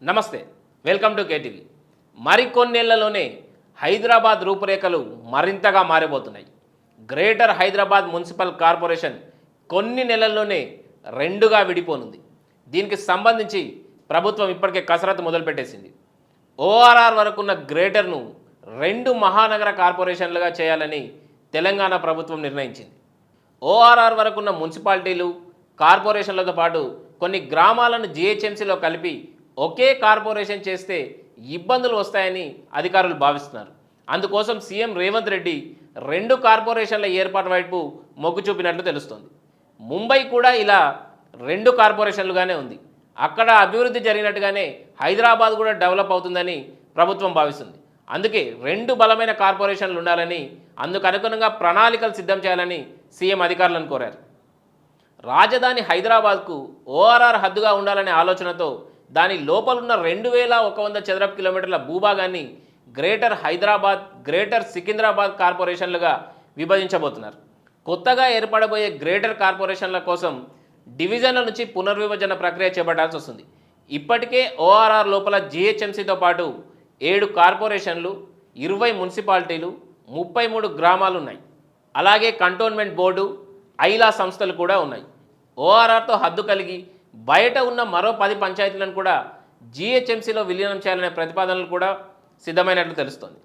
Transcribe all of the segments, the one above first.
నమస్తే, welcome to KTV. మరికొన్నేళ్లలోనే Hyderabad రూపురేఖలు మరింతగా మారిపోతున్నాయి. గ్రేటర్ హైదరాబాద్ మున్సిపల్ కార్పొరేషన్ కొన్ని నెలల్లోనే రెండుగా విడిపోనుంది. దీనికి సంబంధించి ప్రభుత్వం ఇప్పటికే కసరత్తు మొదలుపెట్టేసింది. ఓఆర్ఆర్ వరకున్న గ్రేటర్ను 2 మహానగర కార్పొరేషన్లుగా చేయాలని తెలంగాణ ప్రభుత్వం నిర్ణయించింది. ఓఆర్ఆర్ వరకున్న మున్సిపాలిటీలు, కార్పొరేషన్లతో పాటు కొన్ని గ్రామాలను జిహెచ్ఎంసీలో కలిపి ఒకే కార్పొరేషన్ చేస్తే ఇబ్బందులు వస్తాయని అధికారులు భావిస్తున్నారు. అందుకోసం సీఎం రేవంత్ రెడ్డి 2 కార్పొరేషన్ల ఏర్పాటు వైపు మొగ్గు చూపినట్లు తెలుస్తోంది. ముంబై కూడా ఇలా 2 కార్పొరేషన్లుగానే ఉంది. అక్కడ అభివృద్ధి జరిగినట్టుగానే హైదరాబాద్ కూడా డెవలప్ అవుతుందని ప్రభుత్వం భావిస్తుంది. అందుకే 2 బలమైన కార్పొరేషన్లు ఉండాలని, అందుకు అనుగుణంగా ప్రణాళికలు సిద్ధం చేయాలని సీఎం అధికారులను కోరారు. రాజధాని హైదరాబాద్కు ఓఆర్ఆర్ హద్దుగా ఉండాలనే ఆలోచనతో దాని లోపలున్న 2100 చదరపు కిలోమీటర్ల భూభాగాన్ని గ్రేటర్ హైదరాబాద్, గ్రేటర్ సికింద్రాబాద్ కార్పొరేషన్లుగా విభజించబోతున్నారు. కొత్తగా ఏర్పడబోయే గ్రేటర్ కార్పొరేషన్ల కోసం డివిజన్ల నుంచి పునర్విభజన ప్రక్రియ చేపట్టాల్సి వస్తుంది. ఇప్పటికే ఓఆర్ఆర్ లోపల జిహెచ్ఎంసీతో పాటు 7 కార్పొరేషన్లు, 20 మున్సిపాలిటీలు, 33 గ్రామాలు ఉన్నాయి. అలాగే కంటోన్మెంట్ బోర్డు, ఐలా సంస్థలు కూడా ఉన్నాయి. ఓఆర్ఆర్తో హద్దు కలిగి బయట ఉన్న మరో 10 పంచాయతీలను కూడా జిహెచ్ఎంసీలో విలీనం చేయాలనే ప్రతిపాదనలు కూడా సిద్ధమైనట్లు తెలుస్తోంది.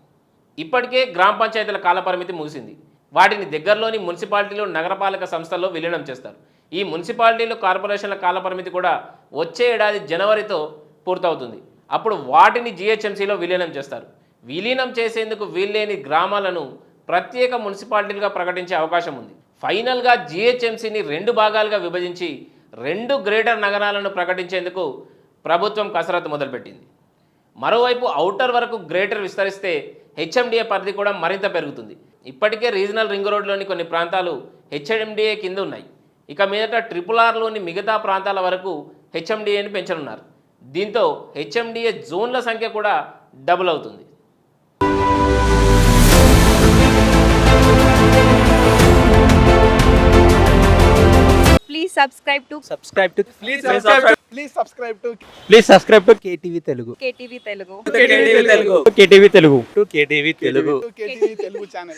ఇప్పటికే గ్రామ పంచాయతీల కాలపరిమితి ముగిసింది. వాటిని దగ్గరలోని మున్సిపాలిటీలు, నగరపాలక సంస్థల్లో విలీనం చేస్తారు. ఈ మున్సిపాలిటీలు, కార్పొరేషన్ల కాలపరిమితి కూడా వచ్చే ఏడాది జనవరితో పూర్తవుతుంది. అప్పుడు వాటిని జిహెచ్ఎంసీలో విలీనం చేస్తారు. విలీనం చేసేందుకు వీల్లేని గ్రామాలను ప్రత్యేక మున్సిపాలిటీలుగా ప్రకటించే అవకాశం ఉంది. ఫైనల్గా జిహెచ్ఎంసీని 2 భాగాలుగా విభజించి 2 గ్రేటర్ నగరాలను ప్రకటించేందుకు ప్రభుత్వం కసరత్తు మొదలుపెట్టింది. మరోవైపు ఔటర్ వరకు గ్రేటర్ విస్తరిస్తే హెచ్ఎండిఏ పరిధి కూడా మరింత పెరుగుతుంది. ఇప్పటికే రీజనల్ రింగ్ రోడ్లోని కొన్ని ప్రాంతాలు హెచ్ఎండిఏ కింద ఉన్నాయి. ఇక మీదట RRRలోని మిగతా ప్రాంతాల వరకు హెచ్ఎండిఏని పెంచనున్నారు. దీంతో హెచ్ఎండిఏ జోన్ల సంఖ్య కూడా డబుల్ అవుతుంది. Please subscribe to KTV Telugu. KTV Telugu. KTV Telugu channel.